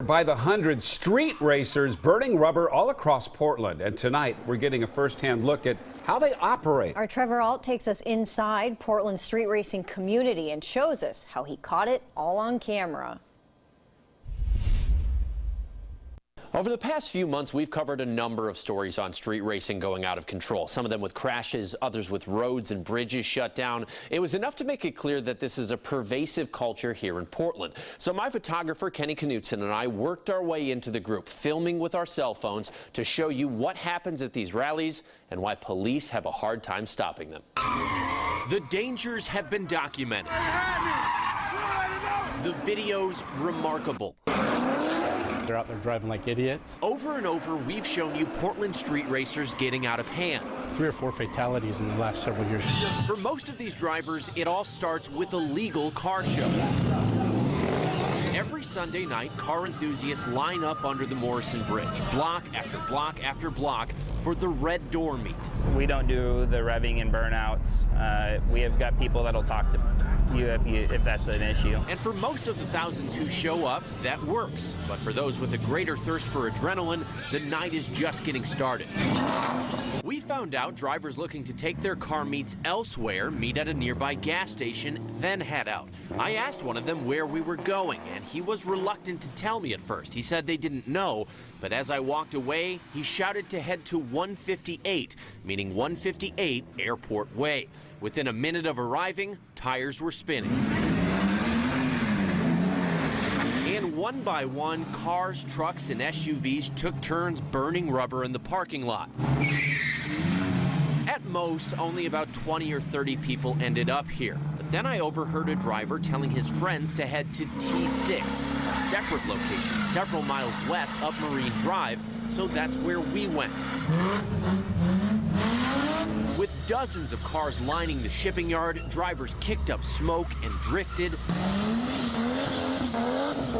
by the hundreds, street racers burning rubber all across Portland. And tonight, we're getting a first-hand look at how they operate. Our Trevor Alt takes us inside Portland's street racing community and shows us how he caught it all on camera. Over the past few months, we've covered a number of stories on street racing going out of control, some of them with crashes, others with roads and bridges shut down. It was enough to make it clear that this is a pervasive culture here in Portland. So my photographer, Kenny Knutson, and I worked our way into the group, filming with our cell phones to show you what happens at these rallies and why police have a hard time stopping them. The dangers have been documented. The video's remarkable. They're out there driving like idiots. Over and over, we've shown you Portland street racers getting out of hand. 3 or 4 fatalities in the last several years. For most of these drivers, it all starts with a legal car show. Every Sunday night, car enthusiasts line up under the Morrison Bridge, block after block after block, for the Red Door meet. We don't do the revving and burnouts. We have got people that'll talk to you if that's an issue. And for most of the thousands who show up, that works. But for those with a greater thirst for adrenaline, the night is just getting started. We found out drivers looking to take their car meets elsewhere meet at a nearby gas station, then head out. I asked one of them where we were going, and he was reluctant to tell me at first. He said they didn't know, but as I walked away, he shouted to head to 158, meaning 158 Airport Way. Within a minute of arriving, tires were spinning. And one by one, cars, trucks, and SUVs took turns burning rubber in the parking lot. At most, only about 20 or 30 people ended up here. But then I overheard a driver telling his friends to head to T6, a separate location several miles west up Marine Drive, so that's where we went. With dozens of cars lining the shipping yard, drivers kicked up smoke and drifted,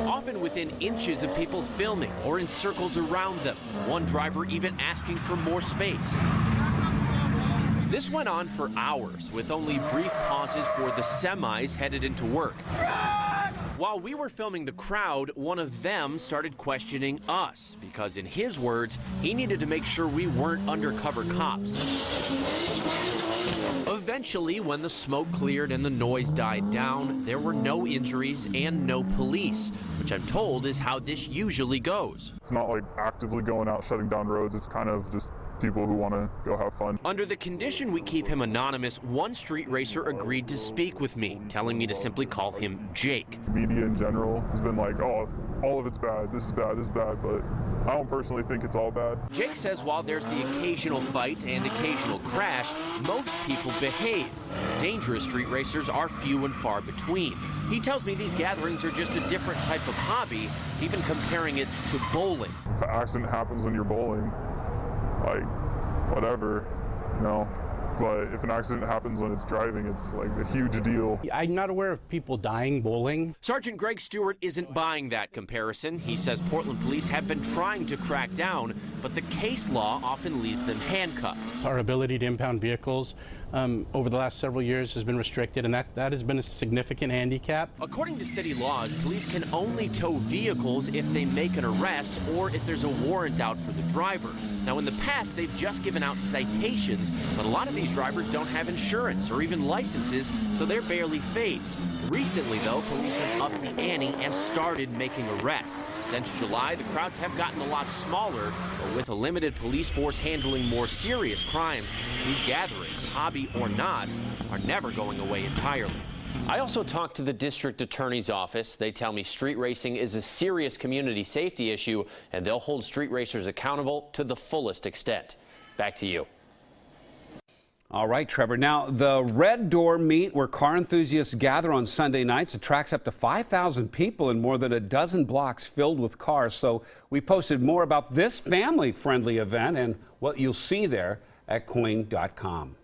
often within inches of people filming or in circles around them, one driver even asking for more space. This went on for hours, with only brief pauses for the semis headed into work. While we were filming the crowd, one of them started questioning us, because in his words, he needed to make sure we weren't undercover cops. Eventually, when the smoke cleared and the noise died down, there were no injuries and no police, which I'm told is how this usually goes. It's not like actively going out shutting down roads, it's kind of just people who want to go have fun. Under the condition we keep him anonymous, one street racer agreed to speak with me, telling me to simply call him Jake. Media in general has been like, oh, all of it's bad, this is bad, this is bad, but I don't personally think it's all bad. Jake says while there's the occasional fight and occasional crash, most people behave. Dangerous street racers are few and far between. He tells me these gatherings are just a different type of hobby, even comparing it to bowling. If an accident happens when you're bowling, like, whatever, you know, but if an accident happens when it's driving, it's like a huge deal. I'm not aware of people dying bowling. Sergeant Greg Stewart isn't buying that comparison. He says Portland police have been trying to crack down, but the case law often leaves them handcuffed. Our ability to impound vehicles over the last several years has been restricted, and that has been a significant handicap. According to city laws, police can only tow vehicles if they make an arrest or if there's a warrant out for the driver. Now, in the past, they've just given out citations, but a lot of these drivers don't have insurance or even licenses, so they're barely phased. Recently, though, police have upped the ante and started making arrests. Since July, the crowds have gotten a lot smaller, but with a limited police force handling more serious crimes, these gatherings, hobby or not, are never going away entirely. I also talked to the district attorney's office. They tell me street racing is a serious community safety issue, and they'll hold street racers accountable to the fullest extent. Back to you. All right, Trevor. Now, the Red Door meet where car enthusiasts gather on Sunday nights attracts up to 5,000 people in more than a dozen blocks filled with cars. So we posted more about this family-friendly event and what you'll see there at KOIN.com.